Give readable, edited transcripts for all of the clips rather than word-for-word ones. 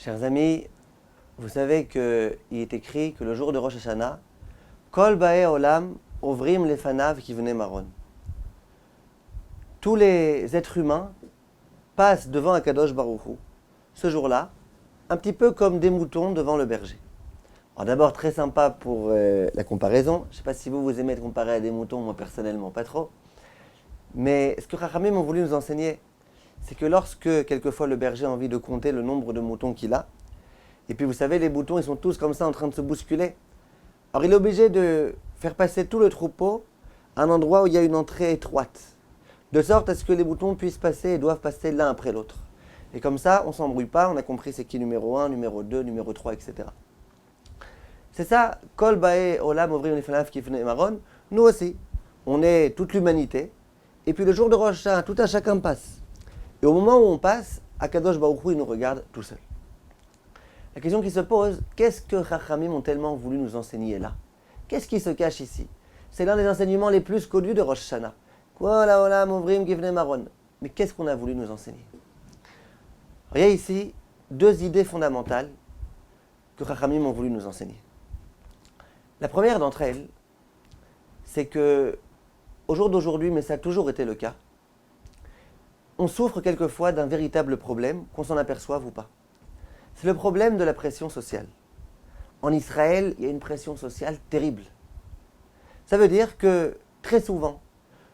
Chers amis, vous savez qu'il est écrit que le jour de Rosh Hashanah, Kol Bae Olam Ovrim Lefanav Kivnei Maron. Tous les êtres humains passent devant Akadosh Baruch Hu, ce jour-là, un petit peu comme des moutons devant le berger. Alors d'abord, très sympa pour la comparaison. Je ne sais pas si vous aimez être comparé à des moutons, moi personnellement pas trop. Mais ce que Chachamim ont voulu nous enseigner, c'est que lorsque, quelquefois, le berger a envie de compter le nombre de moutons qu'il a, et puis vous savez, les moutons, ils sont tous comme ça en train de se bousculer. Alors il est obligé de faire passer tout le troupeau à un endroit où il y a une entrée étroite, de sorte à ce que les moutons puissent passer et doivent passer l'un après l'autre. Et comme ça, on ne s'embrouille pas, on a compris c'est qui numéro 1, numéro 2, numéro 3, etc. C'est ça, Kol Bae Olam Ovrim Lefanav Kivnei Maron. Nous aussi, on est toute l'humanité, et puis le jour de Rosh Hashanah, tout un chacun passe. Et au moment où on passe, Akadosh Baruch Hu, il nous regarde tout seul. La question qui se pose, qu'est-ce que Chachamim ont tellement voulu nous enseigner là? Qu'est-ce qui se cache ici? C'est l'un des enseignements les plus connus de Rosh Hashanah. Kol Olam Ovrim Kivnei Maron. Mais qu'est-ce qu'on a voulu nous enseigner? Il y a ici deux idées fondamentales que Chachamim ont voulu nous enseigner. La première d'entre elles, c'est que, au jour d'aujourd'hui, mais ça a toujours été le cas, on souffre quelquefois d'un véritable problème, qu'on s'en aperçoive ou pas. C'est le problème de la pression sociale. En Israël, il y a une pression sociale terrible. Ça veut dire que, très souvent,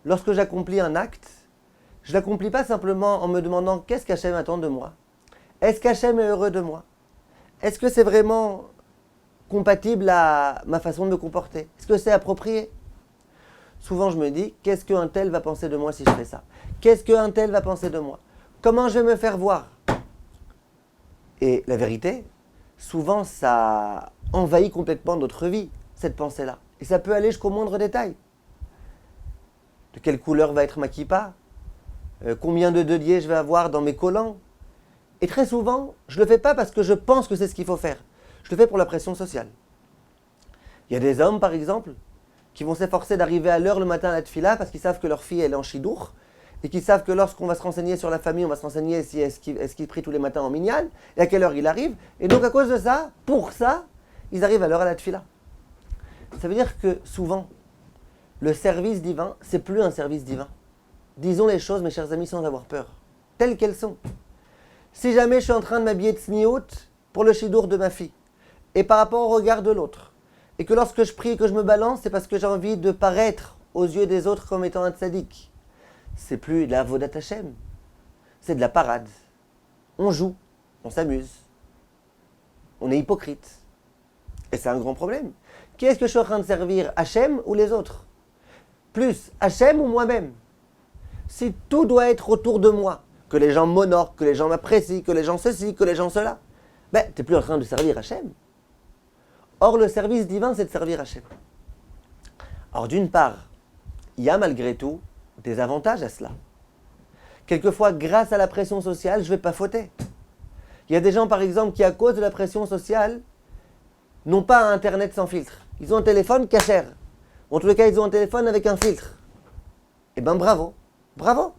lorsque j'accomplis un acte, je ne l'accomplis pas simplement en me demandant qu'est-ce qu'Hachem attend de moi. Est-ce qu'Hachem est heureux de moi? Est-ce que c'est vraiment compatible à ma façon de me comporter? Est-ce que c'est approprié? Souvent, je me dis, qu'est-ce qu'un tel va penser de moi si je fais ça? Qu'est-ce qu'un tel va penser de moi? Comment je vais me faire voir? Et la vérité, souvent, ça envahit complètement notre vie, cette pensée-là. Et ça peut aller jusqu'au moindre détail. De quelle couleur va être ma kippa? Combien de deniers je vais avoir dans mes collants? Et très souvent, je ne le fais pas parce que je pense que c'est ce qu'il faut faire. Je le fais pour la pression sociale. Il y a des hommes, par exemple, qui vont s'efforcer d'arriver à l'heure le matin à la tefila parce qu'ils savent que leur fille elle est en chidour et qu'ils savent que lorsqu'on va se renseigner sur la famille, on va se renseigner si est-ce qu'il prie tous les matins en minyan et à quelle heure il arrive. Et donc à cause de ça, pour ça, ils arrivent à l'heure à la tefila. Ça veut dire que souvent, le service divin, c'est plus un service divin. Disons les choses, mes chers amis, sans avoir peur, telles qu'elles sont. Si jamais je suis en train de m'habiller de sniout pour le chidour de ma fille, et par rapport au regard de l'autre, et que lorsque je prie et que je me balance, c'est parce que j'ai envie de paraître aux yeux des autres comme étant un tzaddik, c'est plus de la avodat Hashem, c'est de la parade. On joue, on s'amuse, on est hypocrite. Et c'est un grand problème. Qui est-ce que je suis en train de servir, Hashem ou les autres? Plus Hashem ou moi-même? Si tout doit être autour de moi, que les gens m'honorent, que les gens m'apprécient, que les gens ceci, que les gens cela, tu n'es plus en train de servir Hashem. Or, le service divin, c'est de servir Hashem. Alors, d'une part, il y a malgré tout des avantages à cela. Quelquefois, grâce à la pression sociale, je ne vais pas fauter. Il y a des gens, par exemple, qui, à cause de la pression sociale, n'ont pas un Internet sans filtre. Ils ont un téléphone cachère. En tous les cas, ils ont un téléphone avec un filtre. Eh bien, bravo. Bravo.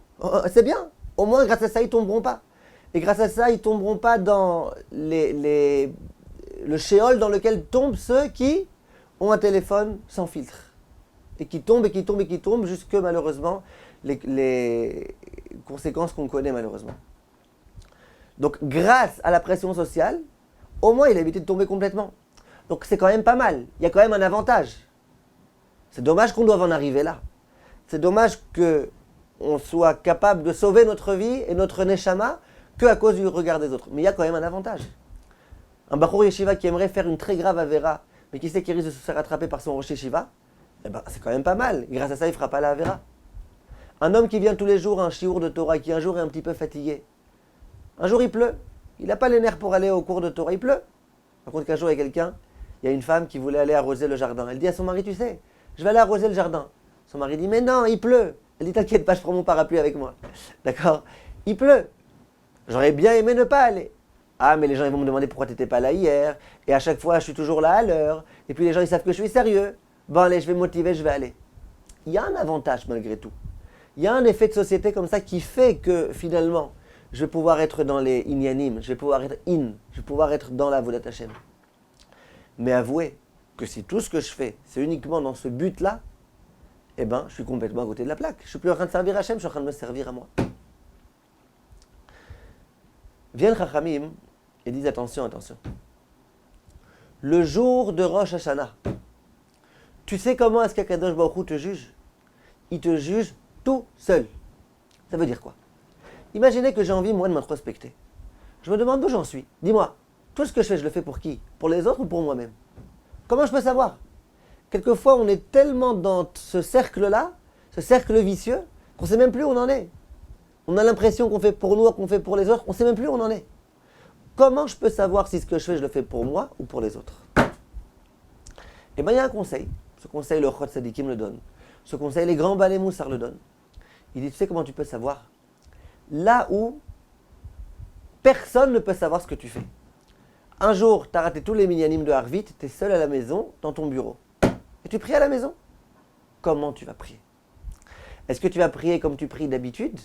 C'est bien. Au moins, grâce à ça, ils ne tomberont pas. Et grâce à ça, ils ne tomberont pas dans le shéol dans lequel tombent ceux qui ont un téléphone sans filtre. Et qui tombent, et qui tombent, et qui tombent, jusque malheureusement, les conséquences qu'on connaît malheureusement. Donc, grâce à la pression sociale, au moins, il a évité de tomber complètement. Donc, c'est quand même pas mal. Il y a quand même un avantage. C'est dommage qu'on doive en arriver là. C'est dommage qu'on soit capable de sauver notre vie et notre neshama qu'à cause du regard des autres. Mais il y a quand même un avantage. Un Bachour Yeshiva qui aimerait faire une très grave avéra, mais qui sait qu'il risque de se faire attraper par son Rosh Yeshiva, c'est quand même pas mal. Grâce à ça, il ne fera pas la avéra. Un homme qui vient tous les jours à un shiur de Torah, qui un jour est un petit peu fatigué. Un jour, il pleut. Il n'a pas les nerfs pour aller au cours de Torah, il pleut. Par contre, qu'un jour, il y a quelqu'un, il y a une femme qui voulait aller arroser le jardin. Elle dit à son mari, tu sais, je vais aller arroser le jardin. Son mari dit, mais non, il pleut. Elle dit, t'inquiète pas, je prends mon parapluie avec moi. D'accord? Il pleut. J'aurais bien aimé ne pas aller. Ah, mais les gens ils vont me demander pourquoi tu n'étais pas là hier. Et à chaque fois, je suis toujours là à l'heure. Et puis les gens, ils savent que je suis sérieux. Bon, allez, je vais me motiver, je vais aller. Il y a un avantage malgré tout. Il y a un effet de société comme ça qui fait que finalement, je vais pouvoir être dans les inyanim, je vais pouvoir être je vais pouvoir être dans la Avodat Hashem. Mais avouez que si tout ce que je fais, c'est uniquement dans ce but-là, eh ben, je suis complètement à côté de la plaque. Je ne suis plus en train de servir Hashem, je suis en train de me servir à moi. Viennent Chachamim et disent attention, attention. Le jour de Rosh Hashanah, tu sais comment est-ce qu'Akadosh Baruch Hu te juge? Il te juge tout seul. Ça veut dire quoi? Imaginez que j'ai envie, moi, de m'introspecter. Je me demande d'où j'en suis. Dis-moi, tout ce que je fais, je le fais pour qui? Pour les autres ou pour moi-même? Comment je peux savoir? Quelquefois, on est tellement dans ce cercle-là, ce cercle vicieux, qu'on ne sait même plus où on en est. On a l'impression qu'on fait pour nous, qu'on fait pour les autres, on ne sait même plus où on en est. Comment je peux savoir si ce que je fais, je le fais pour moi ou pour les autres? Eh bien, il y a un conseil. Ce conseil, le Chod Sadikim le donne. Ce conseil, les grands Balei Moussar le donnent. Il dit, tu sais comment tu peux savoir? Là où personne ne peut savoir ce que tu fais. Un jour, tu as raté tous les minyanim de Harvit, tu es seul à la maison, dans ton bureau. Et tu pries à la maison. Comment tu vas prier? Est-ce que tu vas prier comme tu pries d'habitude?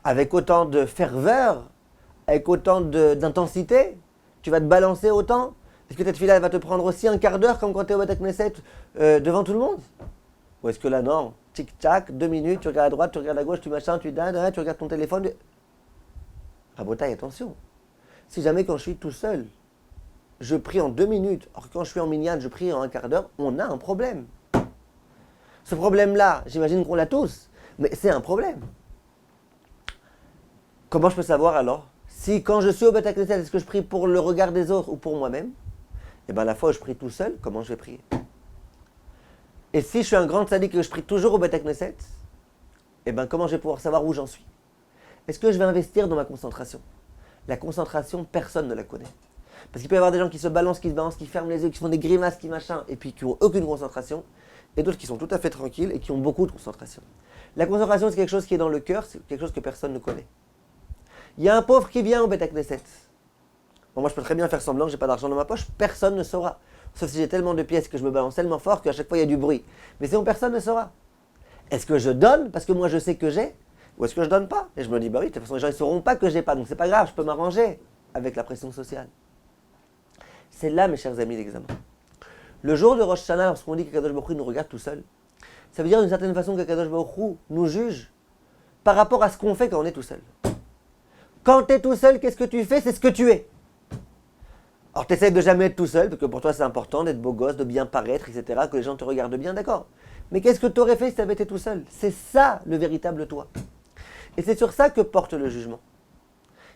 Avec autant de ferveur? Avec autant d'intensité? Tu vas te balancer autant? Est-ce que ta tefila va te prendre aussi un quart d'heure comme quand tu es au Beth Knesset devant tout le monde? Ou est-ce que là, non, tic-tac, 2 minutes, tu regardes à droite, tu regardes à gauche, tu machin, tu donnes, tu regardes ton téléphone. Rabotaille, attention. Si jamais quand je suis tout seul, je prie en 2 minutes, alors que quand je suis en minyan, je prie en un quart d'heure, on a un problème. Ce problème-là, j'imagine qu'on l'a tous, mais c'est un problème. Comment je peux savoir alors si quand je suis au Beth Knesset, est-ce que je prie pour le regard des autres ou pour moi-même? Et bien la fois où je prie tout seul, comment je vais prier? Et si je suis un grand tzaddik et que je prie toujours au Beth Knesset, et bien comment je vais pouvoir savoir où j'en suis? Est-ce que je vais investir dans ma concentration? La concentration, personne ne la connaît. Parce qu'il peut y avoir des gens qui se balancent, qui ferment les yeux, qui font des grimaces, qui machin, et puis qui n'ont aucune concentration, et d'autres qui sont tout à fait tranquilles et qui ont beaucoup de concentration. La concentration, c'est quelque chose qui est dans le cœur, c'est quelque chose que personne ne connaît. Il y a un pauvre qui vient au Beth Knesset. Bon, moi, je peux très bien faire semblant que je n'ai pas d'argent dans ma poche, personne ne saura. Sauf si j'ai tellement de pièces que je me balance tellement fort qu'à chaque fois, il y a du bruit. Mais sinon, personne ne saura. Est-ce que je donne parce que moi, je sais que j'ai? Ou est-ce que je donne pas? Et je me dis, bah oui, de toute façon, les gens ne sauront pas que j'ai pas, donc c'est pas grave, je peux m'arranger avec la pression sociale. C'est là, mes chers amis, l'examen. Le jour de Rosh Hashanah, lorsqu'on dit qu'Akadosh Baruch Hu nous regarde tout seul, ça veut dire d'une certaine façon qu'Akadosh Baruch Hu nous juge par rapport à ce qu'on fait quand on est tout seul. Quand tu es tout seul, qu'est-ce que tu fais? C'est ce que tu es. Alors, tu essaies de jamais être tout seul, parce que pour toi, c'est important d'être beau gosse, de bien paraître, etc., que les gens te regardent bien, d'accord. Mais qu'est-ce que tu aurais fait si tu avais été tout seul? C'est ça, le véritable toi. Et c'est sur ça que porte le jugement.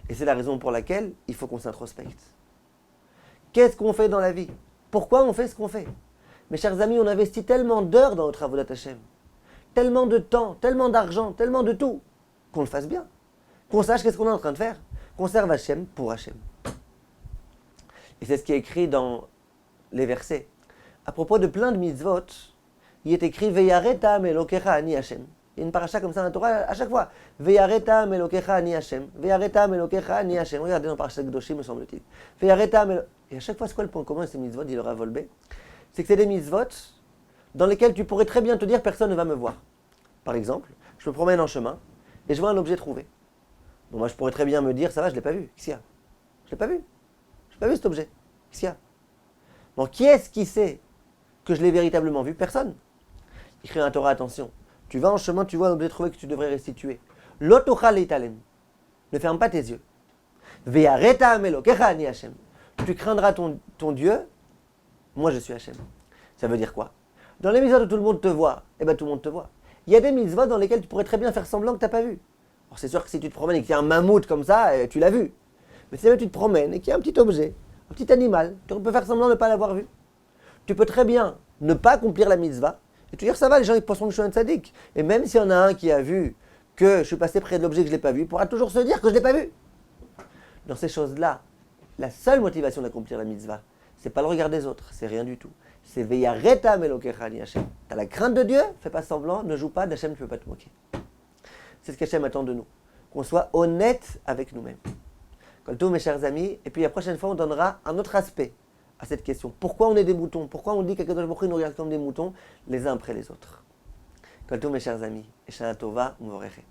Et c'est la raison pour laquelle il faut qu'on s'introspecte. Qu'est-ce qu'on fait dans la vie? Pourquoi on fait ce qu'on fait? Mes chers amis, on investit tellement d'heures dans notre avodat Hashem, tellement de temps, tellement d'argent, tellement de tout, qu'on le fasse bien. Qu'on sache qu'est-ce qu'on est en train de faire. Qu'on serve Hashem pour Hashem. Et c'est ce qui est écrit dans les versets. À propos de plein de mitzvot, il est écrit Veyareta melokecha ani Hashem. Il y a une paracha comme ça dans la Torah à chaque fois. Veyareta melokecha ani Hashem. Veyareta melokecha ani Hashem. Regardez dans paracha Kedoshim, me semble-t-il. Veyareta melokecha. Et à chaque fois, c'est quoi le point commun de ces mitzvot, dit le Rav Wolbe? C'est que c'est des mitzvot dans lesquels tu pourrais très bien te dire personne ne va me voir. Par exemple, je me promène en chemin et je vois un objet trouvé. Donc moi, je pourrais très bien me dire, ça va, je ne l'ai pas vu. Qu'est-ce qu'il y a? Je ne l'ai pas vu. Je n'ai pas vu cet objet. Qu'est-ce qu'il y a? Bon, qui est-ce qui sait que je l'ai véritablement vu? Personne. Écrit dans la Torah, attention. Tu vas en chemin, tu vois un objet trouvé que tu devrais restituer. L'otocha leitalem. Ne ferme pas tes yeux. Ve'areta melokecha ani Hashem. Tu craindras ton Dieu. Moi, je suis Hashem. Ça veut dire quoi? Dans les mitzvot où tout le monde te voit, eh bien tout le monde te voit. Il y a des mitzvot dans lesquels tu pourrais très bien faire semblant que tu n'as pas vu. Alors c'est sûr que si tu te promènes et qu'il y a un mammouth comme ça, tu l'as vu. Mais si tu te promènes et qu'il y a un petit objet, un petit animal, tu peux faire semblant de ne pas l'avoir vu. Tu peux très bien ne pas accomplir la mitzvah et te dire ça va, les gens ils penseront que je suis un tzaddik. Et même s'il y en a un qui a vu que je suis passé près de l'objet que je ne l'ai pas vu, il pourra toujours se dire que je ne l'ai pas vu. Dans ces choses-là, la seule motivation d'accomplir la mitzvah, c'est pas le regard des autres, c'est rien du tout. C'est Veyareta melokecha ani Hashem. Tu as la crainte de Dieu, fais pas semblant, ne joue pas, d'Hashem tu ne peux pas te moquer. C'est ce qu'Hashem attend de nous, qu'on soit honnête avec nous-mêmes. Comme tous mes chers amis, et puis la prochaine fois on donnera un autre aspect à cette question. Pourquoi on est des moutons? Pourquoi on dit qu'Akadosh Baruch Hu nous regarde comme des moutons, les uns après les autres? Comme tous mes chers amis, et Shana Tova, Mvorechet.